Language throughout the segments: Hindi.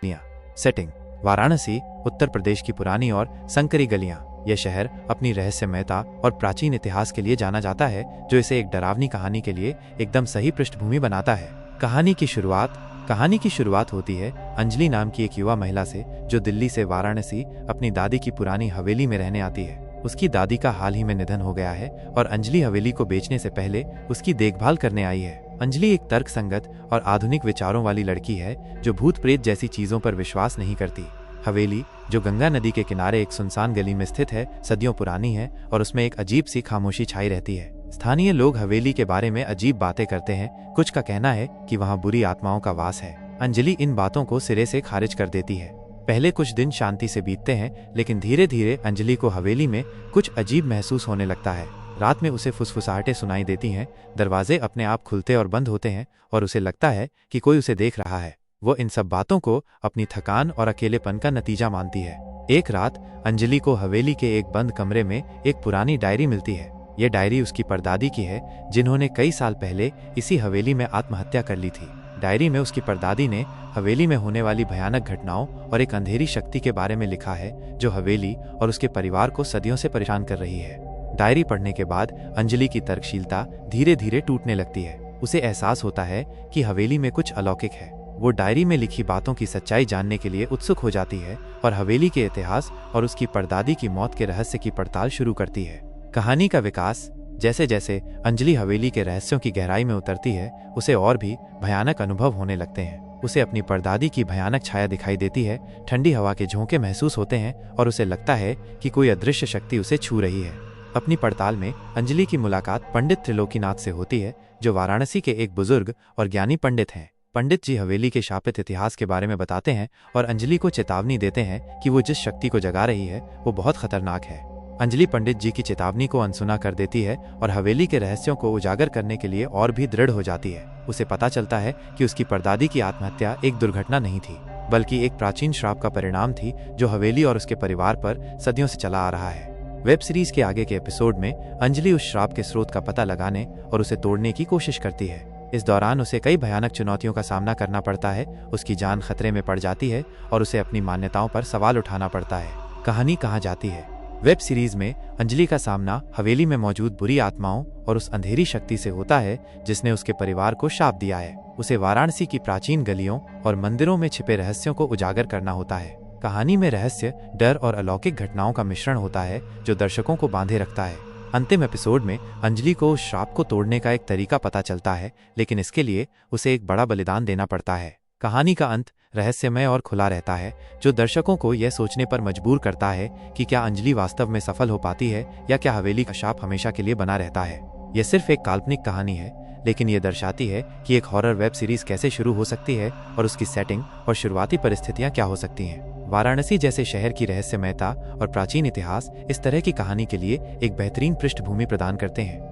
सेटिंग वाराणसी, उत्तर प्रदेश की पुरानी और संकरी गलियां। यह शहर अपनी रहस्यमयता और प्राचीन इतिहास के लिए जाना जाता है, जो इसे एक डरावनी कहानी के लिए एकदम सही पृष्ठभूमि बनाता है। कहानी की शुरुआत होती है अंजलि नाम की एक युवा महिला से, जो दिल्ली से वाराणसी अपनी दादी की पुरानी हवेली में रहने आती है। उसकी दादी का हाल ही में निधन हो गया है और अंजलि हवेली को बेचने से पहले उसकी देखभाल करने आई है। अंजलि एक तर्कसंगत और आधुनिक विचारों वाली लड़की है, जो भूत प्रेत जैसी चीजों पर विश्वास नहीं करती। हवेली, जो गंगा नदी के किनारे एक सुनसान गली में स्थित है, सदियों पुरानी है और उसमें एक अजीब सी खामोशी छाई रहती है। स्थानीय लोग हवेली के बारे में अजीब बातें करते हैं। कुछ का कहना है कि वहाँ बुरी आत्माओं का वास है। अंजलि इन बातों को सिरे से खारिज कर देती है। पहले कुछ दिन शांति से बीतते हैं, लेकिन धीरे धीरे अंजलि को हवेली में कुछ अजीब महसूस होने लगता है। रात में उसे फुसफुसाहटें सुनाई देती हैं, दरवाजे अपने आप खुलते और बंद होते हैं और उसे लगता है कि कोई उसे देख रहा है। वो इन सब बातों को अपनी थकान और अकेलेपन का नतीजा मानती है। एक रात अंजलि को हवेली के एक बंद कमरे में एक पुरानी डायरी मिलती है। ये डायरी उसकी परदादी की है, जिन्होंने कई साल पहले इसी हवेली में आत्महत्या कर ली थी। डायरी में उसकी परदादी ने हवेली में होने वाली भयानक घटनाओं और एक अंधेरी शक्ति के बारे में लिखा है, जो हवेली और उसके परिवार को सदियों से परेशान कर रही है। डायरी पढ़ने के बाद अंजलि की तर्कशीलता धीरे धीरे टूटने लगती है। उसे एहसास होता है कि हवेली में कुछ अलौकिक है। वो डायरी में लिखी बातों की सच्चाई जानने के लिए उत्सुक हो जाती है और हवेली के इतिहास और उसकी परदादी की मौत के रहस्य की पड़ताल शुरू करती है। कहानी का विकास जैसे जैसे अंजलि हवेली के रहस्यों की गहराई में उतरती है, उसे और भी भयानक अनुभव होने लगते हैं। उसे अपनी परदादी की भयानक छाया दिखाई देती है, ठंडी हवा के झोंके महसूस होते हैं और उसे लगता है कि कोई अदृश्य शक्ति उसे छू रही है। अपनी पड़ताल में अंजलि की मुलाकात पंडित त्रिलोकीनाथ से होती है, जो वाराणसी के एक बुजुर्ग और ज्ञानी पंडित हैं। पंडित जी हवेली के शापित इतिहास के बारे में बताते हैं और अंजलि को चेतावनी देते हैं कि वो जिस शक्ति को जगा रही है वो बहुत खतरनाक है। अंजलि पंडित जी की चेतावनी को अनसुना कर देती है और हवेली के रहस्यों को उजागर करने के लिए और भी दृढ़ हो जाती है। उसे पता चलता है कि उसकी परदादी की आत्महत्या एक दुर्घटना नहीं थी, बल्कि एक प्राचीन श्राप का परिणाम थी, जो हवेली और उसके परिवार पर सदियों से चला आ रहा है। वेब सीरीज के आगे के एपिसोड में अंजलि उस श्राप के स्रोत का पता लगाने और उसे तोड़ने की कोशिश करती है। इस दौरान उसे कई भयानक चुनौतियों का सामना करना पड़ता है। उसकी जान खतरे में पड़ जाती है और उसे अपनी मान्यताओं पर सवाल उठाना पड़ता है। कहानी कहाँ जाती है? वेब सीरीज में अंजलि का सामना हवेली में मौजूद बुरी आत्माओं और उस अंधेरी शक्ति से होता है, जिसने उसके परिवार को शाप दिया है। उसे वाराणसी की प्राचीन गलियों और मंदिरों में छिपे रहस्यों को उजागर करना होता है। कहानी में रहस्य, डर और अलौकिक घटनाओं का मिश्रण होता है, जो दर्शकों को बांधे रखता है। अंतिम एपिसोड में अंजलि को उस श्राप को तोड़ने का एक तरीका पता चलता है, लेकिन इसके लिए उसे एक बड़ा बलिदान देना पड़ता है। कहानी का अंत रहस्यमय और खुला रहता है, जो दर्शकों को यह सोचने पर मजबूर करता है कि क्या अंजलि वास्तव में सफल हो पाती है या क्या हवेली का शाप हमेशा के लिए बना रहता है। यह सिर्फ एक काल्पनिक कहानी है, लेकिन यह दर्शाती है कि एक हॉरर वेब सीरीज कैसे शुरू हो सकती है और उसकी सेटिंग और शुरुआती परिस्थितियां क्या हो सकती हैं। वाराणसी जैसे शहर की रहस्यमयता और प्राचीन इतिहास इस तरह की कहानी के लिए एक बेहतरीन पृष्ठभूमि प्रदान करते हैं।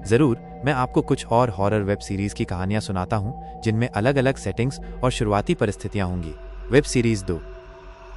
जरूर मैं आपको कुछ और हॉरर वेब सीरीज की कहानियां सुनाता हूं, जिनमें अलग अलग सेटिंग्स और शुरुआती परिस्थितियां होंगी। वेब सीरीज 2,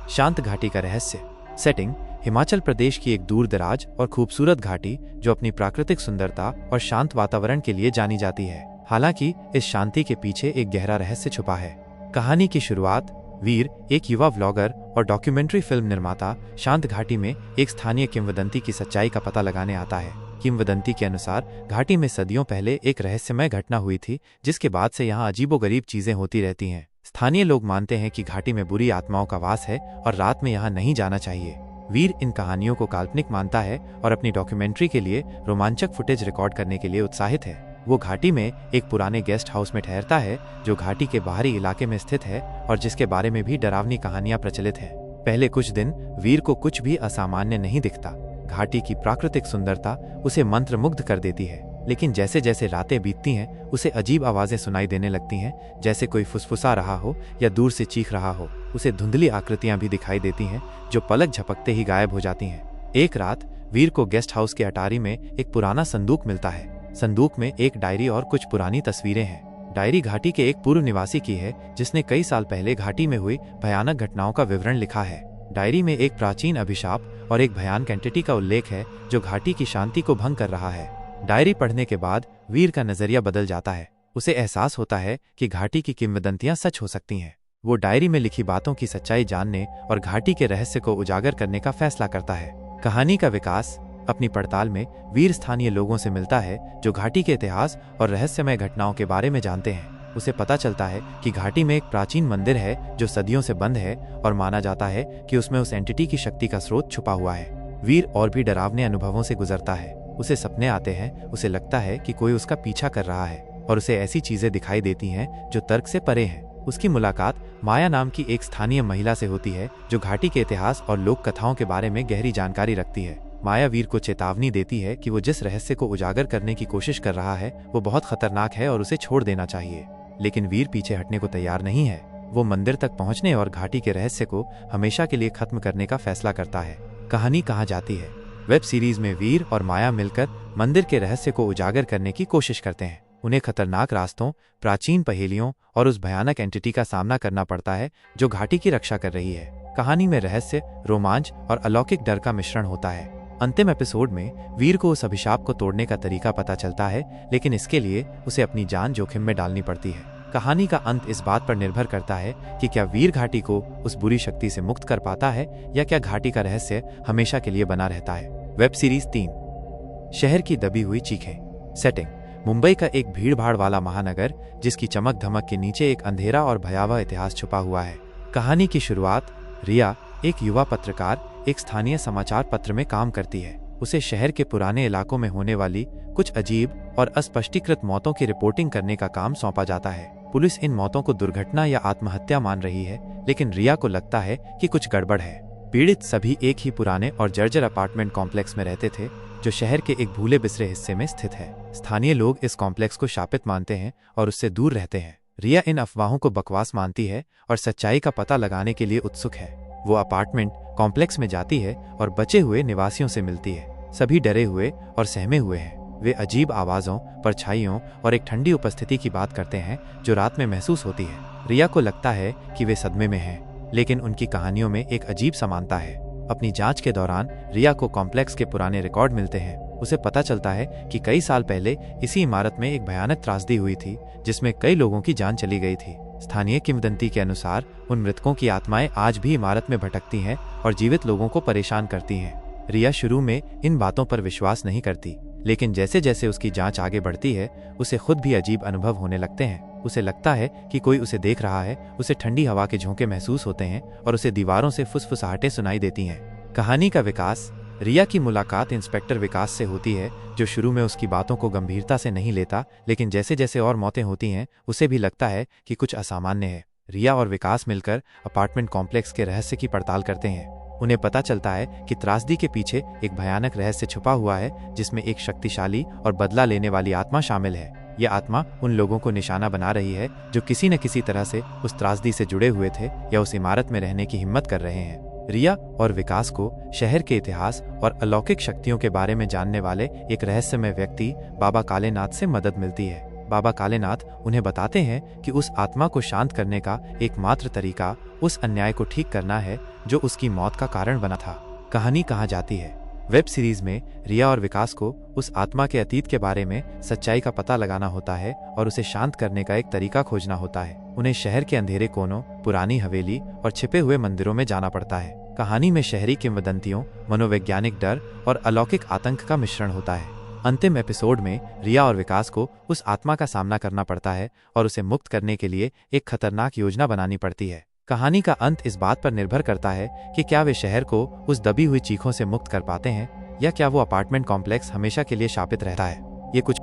शांत घाटी का रहस्य। सेटिंग हिमाचल प्रदेश की एक दूर दराज और खूबसूरत घाटी, जो अपनी प्राकृतिक सुंदरता और शांत वातावरण के लिए जानी जाती है। हालांकि इस शांति के पीछे एक गहरा रहस्य छुपा है। कहानी की शुरुआत वीर, एक युवा व्लॉगर और डॉक्यूमेंट्री फिल्म निर्माता, शांत घाटी में एक स्थानीय किंवदंती की सच्चाई का पता लगाने आता है। किंवदंती के अनुसार घाटी में सदियों पहले एक रहस्यमय घटना हुई थी, जिसके बाद से यहाँ अजीबोगरीब चीजें होती रहती हैं। स्थानीय लोग मानते हैं कि घाटी में बुरी आत्माओं का वास है और रात में यहाँ नहीं जाना चाहिए। वीर इन कहानियों को काल्पनिक मानता है और अपनी डॉक्यूमेंट्री के लिए रोमांचक फुटेज रिकॉर्ड करने के लिए उत्साहित है। वो घाटी में एक पुराने गेस्ट हाउस में ठहरता है, जो घाटी के बाहरी इलाके में स्थित है और जिसके बारे में भी डरावनी कहानियां प्रचलित हैं। पहले कुछ दिन वीर को कुछ भी असामान्य नहीं दिखता। घाटी की प्राकृतिक सुंदरता उसे मंत्रमुग्ध कर देती है, लेकिन जैसे जैसे रातें बीतती हैं, उसे अजीब आवाजें सुनाई देने लगती हैं, जैसे कोई फुसफुसा रहा हो या दूर से चीख रहा हो। उसे धुंधली आकृतियां भी दिखाई देती हैं, जो पलक झपकते ही गायब हो जाती हैं। एक रात वीर को गेस्ट हाउस के अटारी में एक पुराना संदूक मिलता है। संदूक में एक डायरी और कुछ पुरानी तस्वीरें हैं। डायरी घाटी के एक पूर्व निवासी की है, जिसने कई साल पहले घाटी में हुई भयानक घटनाओं का विवरण लिखा है। डायरी में एक प्राचीन अभिशाप और एक भयानक एंटिटी का उल्लेख है, जो घाटी की शांति को भंग कर रहा है। डायरी पढ़ने के बाद वीर का नजरिया बदल जाता है। उसे एहसास होता है कि घाटी की किंवदंतियां सच हो सकती हैं। वो डायरी में लिखी बातों की सच्चाई जानने और घाटी के रहस्य को उजागर करने का फैसला करता है। कहानी का विकास अपनी पड़ताल में वीर स्थानीय लोगों से मिलता है जो घाटी के इतिहास और रहस्यमय घटनाओं के बारे में जानते हैं। उसे पता चलता है कि घाटी में एक प्राचीन मंदिर है जो सदियों से बंद है और माना जाता है कि उसमें उस एंटिटी की शक्ति का स्रोत छुपा हुआ है। वीर और भी डरावने अनुभवों से गुजरता है। उसे सपने आते हैं, उसे लगता है कि कोई उसका पीछा कर रहा है और उसे ऐसी चीजें दिखाई देती हैं जो तर्क से परे हैं। उसकी मुलाकात माया नाम की एक स्थानीय महिला से होती है जो घाटी के इतिहास और लोक कथाओं के बारे में गहरी जानकारी रखती है। माया वीर को चेतावनी देती है कि वो जिस रहस्य को उजागर करने की कोशिश कर रहा है वो बहुत खतरनाक है और उसे छोड़ देना चाहिए। लेकिन वीर पीछे हटने को तैयार नहीं है। वो मंदिर तक पहुंचने और घाटी के रहस्य को हमेशा के लिए खत्म करने का फैसला करता है। कहानी कहाँ जाती है। वेब सीरीज में वीर और माया मिलकर मंदिर के रहस्य को उजागर करने की कोशिश करते हैं। उन्हें खतरनाक रास्तों, प्राचीन पहेलियों और उस भयानक एंटिटी का सामना करना पड़ता है जो घाटी की रक्षा कर रही है। कहानी में रहस्य, रोमांच और अलौकिक डर का मिश्रण होता है। अंतिम एपिसोड में वीर को उस अभिशाप को तोड़ने का तरीका पता चलता है, लेकिन इसके लिए उसे अपनी जान जोखिम में डालनी पड़ती है। कहानी का अंत इस बात पर निर्भर करता है कि क्या वीर घाटी को उस बुरी शक्ति से मुक्त कर पाता है या क्या घाटी का रहस्य हमेशा के लिए बना रहता है। वेब सीरीज 3 शहर की दबी हुई चीखें। सेटिंग मुंबई का एक भीड़-भाड़ वाला महानगर जिसकी चमक धमक के नीचे एक अंधेरा और भयावह इतिहास छुपा हुआ है। कहानी की शुरुआत रिया, एक युवा पत्रकार, एक स्थानीय समाचार पत्र में काम करती है। उसे शहर के पुराने इलाकों में होने वाली कुछ अजीब और अस्पष्टीकृत मौतों की रिपोर्टिंग करने का काम सौंपा जाता है। पुलिस इन मौतों को दुर्घटना या आत्महत्या मान रही है, लेकिन रिया को लगता है कि कुछ गड़बड़ है। पीड़ित सभी एक ही पुराने और जर्जर अपार्टमेंट कॉम्प्लेक्स में रहते थे जो शहर के एक भूले बिसरे हिस्से में स्थित है। स्थानीय लोग इस कॉम्प्लेक्स को शापित मानते हैं और उससे दूर रहते हैं। रिया इन अफवाहों को बकवास मानती है और सच्चाई का पता लगाने के लिए उत्सुक है। वो अपार्टमेंट कॉम्प्लेक्स में जाती है और बचे हुए निवासियों से मिलती है। सभी डरे हुए और सहमे हुए हैं। वे अजीब आवाजों, परछाइयों और एक ठंडी उपस्थिति की बात करते हैं जो रात में महसूस होती है। रिया को लगता है कि वे सदमे में हैं, लेकिन उनकी कहानियों में एक अजीब समानता है। अपनी जांच के दौरान रिया को कॉम्प्लेक्स के पुराने रिकॉर्ड मिलते हैं। उसे पता चलता है कि कई साल पहले इसी इमारत में एक भयानक त्रासदी हुई थी जिसमें कई लोगों की जान चली गई थी। स्थानीय किंवदंती के अनुसार उन मृतकों की आत्माएं आज भी इमारत में भटकती हैं और जीवित लोगों को परेशान करती हैं। रिया शुरू में इन बातों पर विश्वास नहीं करती, लेकिन जैसे जैसे उसकी जांच आगे बढ़ती है उसे खुद भी अजीब अनुभव होने लगते हैं। उसे लगता है कि कोई उसे देख रहा है, उसे ठंडी हवा के झोंके महसूस होते हैं और उसे दीवारों से फुसफुसाहटें सुनाई देती हैं। कहानी का विकास रिया की मुलाकात इंस्पेक्टर विकास से होती है जो शुरू में उसकी बातों को गंभीरता से नहीं लेता, लेकिन जैसे जैसे और मौतें होती हैं उसे भी लगता है कि कुछ असामान्य है। रिया और विकास मिलकर अपार्टमेंट कॉम्प्लेक्स के रहस्य की पड़ताल करते हैं। उन्हें पता चलता है कि त्रासदी के पीछे एक भयानक रहस्य छुपा हुआ है जिसमें एक शक्तिशाली और बदला लेने वाली आत्मा शामिल है। यह आत्मा उन लोगों को निशाना बना रही है जो किसी न किसी तरह से उस त्रासदी से जुड़े हुए थे या उस इमारत में रहने की हिम्मत कर रहे हैं। रिया और विकास को शहर के इतिहास और अलौकिक शक्तियों के बारे में जानने वाले एक रहस्यमय व्यक्ति बाबा कालेनाथ से मदद मिलती है। बाबा कालेनाथ उन्हें बताते हैं कि उस आत्मा को शांत करने का एकमात्र तरीका उस अन्याय को ठीक करना है जो उसकी मौत का कारण बना था। कहानी कहाँ जाती है। वेब सीरीज में रिया और विकास को उस आत्मा के अतीत के बारे में सच्चाई का पता लगाना होता है और उसे शांत करने का एक तरीका खोजना होता है। उन्हें शहर के अंधेरे कोनों, पुरानी हवेली और छिपे हुए मंदिरों में जाना पड़ता है। कहानी में शहरी किंवदंतियों, मनोवैज्ञानिक डर और अलौकिक आतंक का मिश्रण होता है। अंतिम एपिसोड में रिया और विकास को उस आत्मा का सामना करना पड़ता है और उसे मुक्त करने के लिए एक खतरनाक योजना बनानी पड़ती है। कहानी का अंत इस बात पर निर्भर करता है कि क्या वे शहर को उस दबी हुई चीखों से मुक्त कर पाते हैं या क्या वो अपार्टमेंट कॉम्प्लेक्स हमेशा के लिए शापित रहता है। ये कुछ